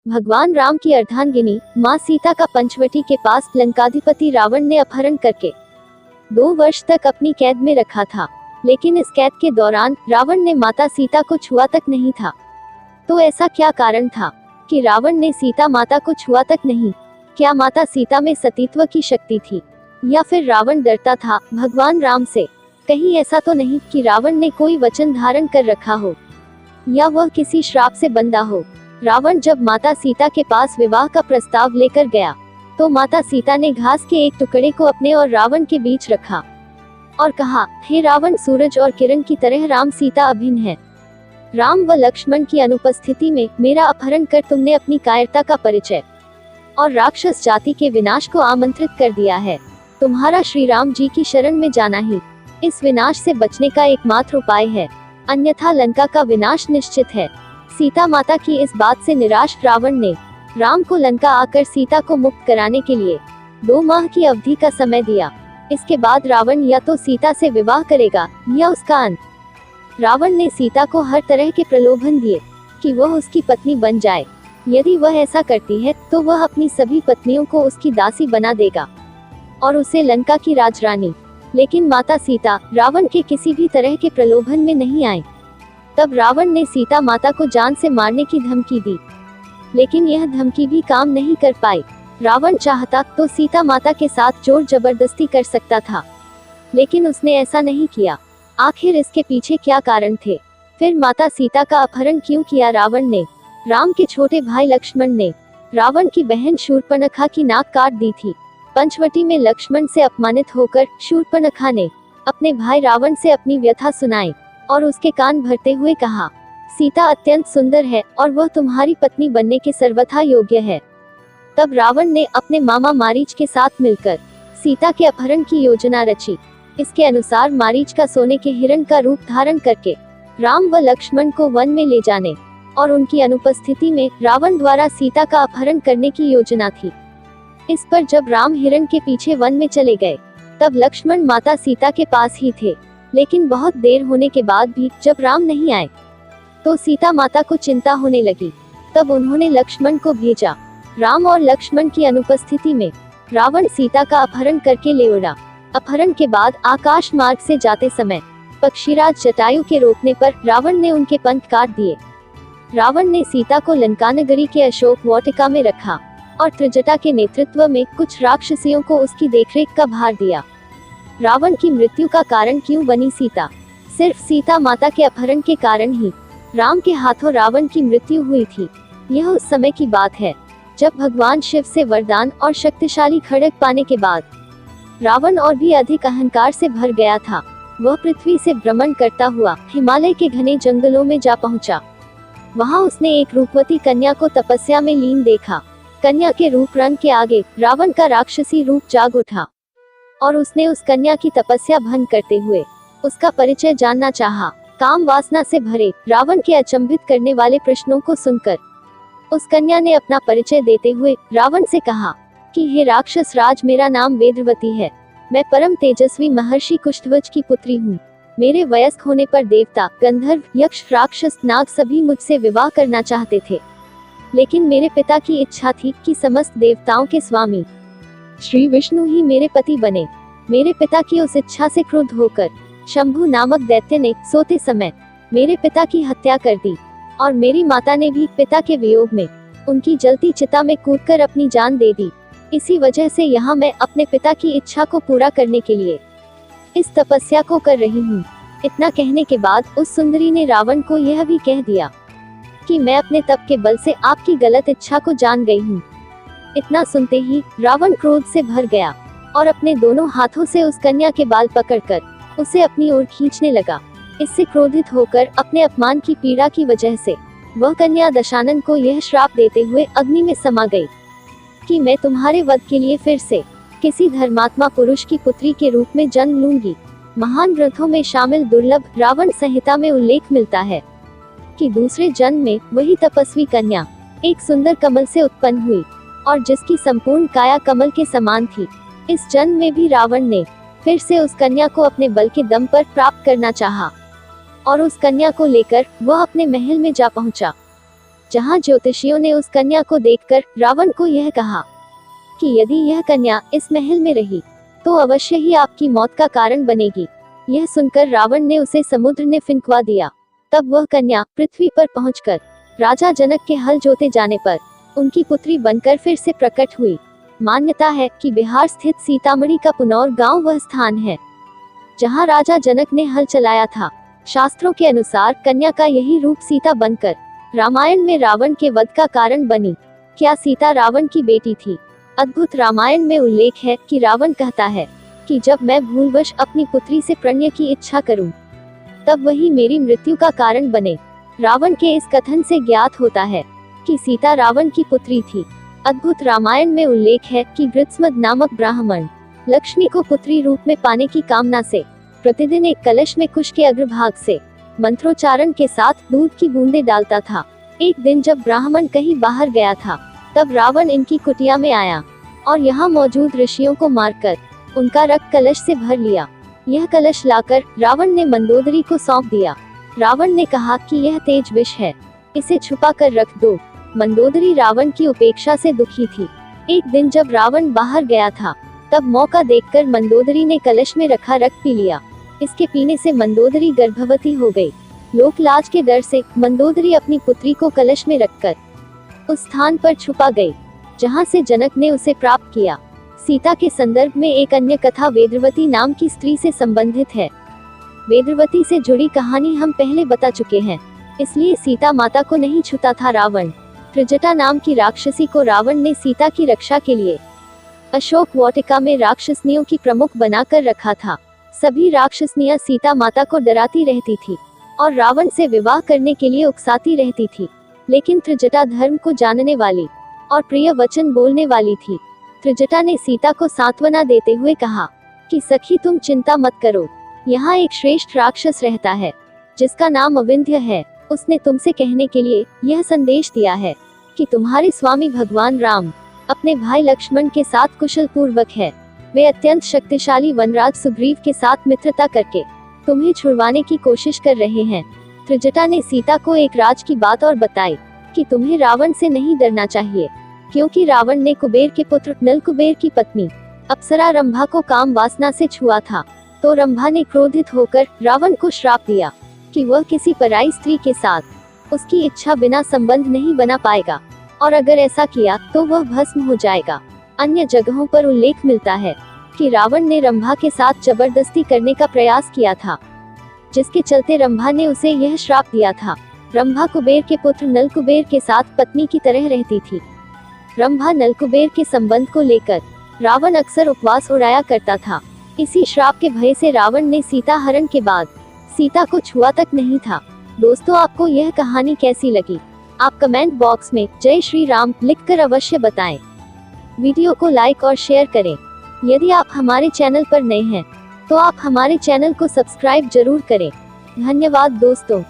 भगवान राम की अर्धांगिनी माँ सीता का पंचवटी के पास लंकाधिपति रावण ने अपहरण करके 2 वर्ष तक अपनी कैद में रखा था। लेकिन इस कैद के दौरान रावण ने माता सीता को छुआ तक नहीं था। तो ऐसा क्या कारण था कि रावण ने सीता माता को छुआ तक नहीं? क्या माता सीता में सतीत्व की शक्ति थी, या फिर रावण डरता था भगवान राम से? कहीं ऐसा तो नहीं कि रावण ने कोई वचन धारण कर रखा हो, या वह किसी श्राप से बंधा हो? रावण जब माता सीता के पास विवाह का प्रस्ताव लेकर गया, तो माता सीता ने घास के एक टुकड़े को अपने और रावण के बीच रखा और कहा, हे रावण, सूरज और किरण की तरह राम सीता अभिन्न है। राम व लक्ष्मण की अनुपस्थिति में मेरा अपहरण कर तुमने अपनी कायरता का परिचय और राक्षस जाति के विनाश को आमंत्रित कर दिया है। तुम्हारा श्री राम जी की शरण में जाना ही इस विनाश से बचने का एकमात्र उपाय है, अन्यथा लंका का विनाश निश्चित है। सीता माता की इस बात से निराश रावण ने राम को लंका आकर सीता को मुक्त कराने के लिए 2 माह की अवधि का समय दिया। इसके बाद रावण या तो सीता से विवाह करेगा या उसका अंत। रावण ने सीता को हर तरह के प्रलोभन दिए कि वह उसकी पत्नी बन जाए। यदि वह ऐसा करती है तो वह अपनी सभी पत्नियों को उसकी दासी बना देगा और उसे लंका की राजरानी। लेकिन माता सीता रावण के किसी भी तरह के प्रलोभन में नहीं आए। तब रावण ने सीता माता को जान से मारने की धमकी दी, लेकिन यह धमकी भी काम नहीं कर पाई। रावण चाहता तो सीता माता के साथ जोर जबरदस्ती कर सकता था, लेकिन उसने ऐसा नहीं किया। आखिर इसके पीछे क्या कारण थे? फिर माता सीता का अपहरण क्यों किया रावण ने? राम के छोटे भाई लक्ष्मण ने रावण की बहन शूर्पणखा की नाक काट दी थी। पंचवटी में लक्ष्मण से अपमानित होकर शूर्पणखा ने अपने भाई रावण से अपनी व्यथा सुनाई और उसके कान भरते हुए कहा, सीता अत्यंत सुंदर है और वह तुम्हारी पत्नी बनने के सर्वथा योग्य है। तब रावण ने अपने मामा मारीच के साथ मिलकर सीता के अपहरण की योजना रची। इसके अनुसार मारीच का सोने के हिरण का रूप धारण करके राम व लक्ष्मण को वन में ले जाने और उनकी अनुपस्थिति में रावण द्वारा सीता का अपहरण करने की योजना थी। इस पर जब राम हिरण के पीछे वन में चले गए, तब लक्ष्मण माता सीता के पास ही थे। लेकिन बहुत देर होने के बाद भी जब राम नहीं आए, तो सीता माता को चिंता होने लगी। तब उन्होंने लक्ष्मण को भेजा। राम और लक्ष्मण की अनुपस्थिति में रावण सीता का अपहरण करके ले उड़ा। अपहरण के बाद आकाश मार्ग से जाते समय पक्षीराज जटायु के रोकने पर रावण ने उनके पंख काट दिए। रावण ने सीता को लंकानगरी के अशोक वाटिका में रखा और त्रिजटा के नेतृत्व में कुछ राक्षसियों को उसकी देखरेख का भार दिया। रावण की मृत्यु का कारण क्यों बनी सीता? सिर्फ सीता माता के अपहरण के कारण ही राम के हाथों रावण की मृत्यु हुई थी। यह उस समय की बात है जब भगवान शिव से वरदान और शक्तिशाली खड्ग पाने के बाद रावण और भी अधिक अहंकार से भर गया था। वह पृथ्वी से भ्रमण करता हुआ हिमालय के घने जंगलों में जा पहुंचा। वहां उसने एक रूपवती कन्या को तपस्या में लीन देखा। कन्या के रूप रंग के आगे रावण का राक्षसी रूप जाग उठा और उसने उस कन्या की तपस्या भंग करते हुए उसका परिचय जानना चाहा। काम वासना से भरे रावण के अचंभित करने वाले प्रश्नों को सुनकर उस कन्या ने अपना परिचय देते हुए रावण से कहा कि हे राक्षस राज, मेरा नाम वेद्रवती है। मैं परम तेजस्वी महर्षि कुष्ठध्वज की पुत्री हूँ। मेरे वयस्क होने पर देवता, गंधर्व, यक्ष, राक्षस, नाग सभी मुझसे विवाह करना चाहते थे, लेकिन मेरे पिता की इच्छा थी कि समस्त देवताओं के स्वामी श्री विष्णु ही मेरे पति बने। मेरे पिता की उस इच्छा से क्रुद्ध होकर शंभु नामक दैत्य ने सोते समय मेरे पिता की हत्या कर दी और मेरी माता ने भी पिता के वियोग में उनकी जलती चिता में कूदकर अपनी जान दे दी। इसी वजह से यहाँ मैं अपने पिता की इच्छा को पूरा करने के लिए इस तपस्या को कर रही हूँ। इतना कहने के बाद उस सुंदरी ने रावण को यह भी कह दिया कि मैं अपने तप के बल से आपकी गलत इच्छा को जान गई हूँ। इतना सुनते ही रावण क्रोध से भर गया और अपने दोनों हाथों से उस कन्या के बाल पकड़कर उसे अपनी ओर खींचने लगा। इससे क्रोधित होकर अपने अपमान की पीड़ा की वजह से वह कन्या दशानन को यह श्राप देते हुए अग्नि में समा गई कि मैं तुम्हारे वध के लिए फिर से किसी धर्मात्मा पुरुष की पुत्री के रूप में जन्म लूंगी। महान ग्रंथों में शामिल दुर्लभ रावण संहिता में उल्लेख मिलता है कि दूसरे जन्म में वही तपस्वी कन्या एक सुंदर कमल से उत्पन्न हुई और जिसकी संपूर्ण काया कमल के समान थी। इस जन्म में भी रावण ने फिर से उस कन्या को अपने बल के दम पर प्राप्त करना चाहा और उस कन्या को लेकर वह अपने महल में जा पहुंचा। जहाँ ज्योतिषियों ने उस कन्या को देखकर रावण को यह कहा कि यदि यह कन्या इस महल में रही तो अवश्य ही आपकी मौत का कारण बनेगी। यह सुनकर रावण ने उसे समुद्र ने फिंकवा दिया। तब वह कन्या पृथ्वी पर पहुंचकर राजा जनक के हल जोते जाने पर उनकी पुत्री बनकर फिर से प्रकट हुई। मान्यता है कि बिहार स्थित सीतामढ़ी का पुनौर गांव वह स्थान है जहां राजा जनक ने हल चलाया था। शास्त्रों के अनुसार कन्या का यही रूप सीता बनकर रामायण में रावण के वध का कारण बनी। क्या सीता रावण की बेटी थी? अद्भुत रामायण में उल्लेख है कि रावण कहता है कि जब मैं भूलवश अपनी पुत्री से प्रणय की इच्छा करूं, तब वही मेरी मृत्यु का कारण बने। रावण के इस कथन से ज्ञात होता है कि सीता रावण की पुत्री थी। अद्भुत रामायण में उल्लेख है कि गृत्समद नामक ब्राह्मण लक्ष्मी को पुत्री रूप में पाने की कामना से प्रतिदिन एक कलश में कुश के अग्रभाग से मंत्रोच्चारण के साथ दूध की बूंदें डालता था। एक दिन जब ब्राह्मण कहीं बाहर गया था, तब रावण इनकी कुटिया में आया और यहाँ मौजूद ऋषियों को मारकर उनका रक्त कलश से भर लिया। यह कलश लाकर रावण ने मंदोदरी को सौंप दिया। रावण ने कहा कि यह तेज विष है, इसे छुपा कर रख दो। मंदोदरी रावण की उपेक्षा से दुखी थी। एक दिन जब रावण बाहर गया था, तब मौका देखकर मंदोदरी ने कलश में रखा रक्त पी लिया। इसके पीने से मंदोदरी गर्भवती हो गई। लोक लाज के डर से मंदोदरी अपनी पुत्री को कलश में रखकर उस स्थान पर छुपा गई जहां से जनक ने उसे प्राप्त किया। सीता के संदर्भ में एक अन्य कथा वेदवती नाम की स्त्री से संबंधित है। वेदवती से जुड़ी कहानी हम पहले बता चुके हैं, इसलिए सीता माता को नहीं छूता था रावण। त्रिजटा नाम की राक्षसी को रावण ने सीता की रक्षा के लिए अशोक वाटिका में राक्षसनियों की प्रमुख बनाकर रखा था। सभी राक्षसनियां सीता माता को डराती रहती थी और रावण से विवाह करने के लिए उकसाती रहती थी, लेकिन त्रिजटा धर्म को जानने वाली और प्रिय वचन बोलने वाली थी। त्रिजटा ने सीता को सांत्वना देते हुए कहा कि सखी तुम चिंता मत करो, यहाँ एक श्रेष्ठ राक्षस रहता है जिसका नाम अविंध्य है। उसने तुमसे कहने के लिए यह संदेश दिया है कि तुम्हारे स्वामी भगवान राम अपने भाई लक्ष्मण के साथ कुशल पूर्वक है। वे अत्यंत शक्तिशाली वनराज सुग्रीव के साथ मित्रता करके तुम्हें छुड़वाने की कोशिश कर रहे हैं। त्रिजटा ने सीता को एक राज की बात और बताई कि तुम्हें रावण से नहीं डरना चाहिए, क्योंकि रावण ने कुबेर के पुत्र नल कुबेर की पत्नी अप्सरा रंभा को काम वासना से छुआ था। तो रंभा ने क्रोधित होकर रावण को श्राप दिया कि वह किसी पराई स्त्री के साथ उसकी इच्छा बिना संबंध नहीं बना पाएगा, और अगर ऐसा किया तो वह भस्म हो जाएगा। अन्य जगहों पर उल्लेख मिलता है कि रावण ने रंभा के साथ जबरदस्ती करने का प्रयास किया था, जिसके चलते रंभा ने उसे यह श्राप दिया था। रंभा कुबेर के पुत्र नल कुबेर के साथ पत्नी की तरह रहती थी। रंभा नल कुबेर के संबंध को लेकर रावण अक्सर उपवास उड़ाया करता था। इसी श्राप के भय से रावण ने सीता हरण के बाद सीता को छुआ तक नहीं था। दोस्तों, आपको यह कहानी कैसी लगी? आप कमेंट बॉक्स में जय श्री राम लिखकर अवश्य बताएं। वीडियो को लाइक और शेयर करें। यदि आप हमारे चैनल पर नए हैं तो आप हमारे चैनल को सब्सक्राइब जरूर करें। धन्यवाद दोस्तों।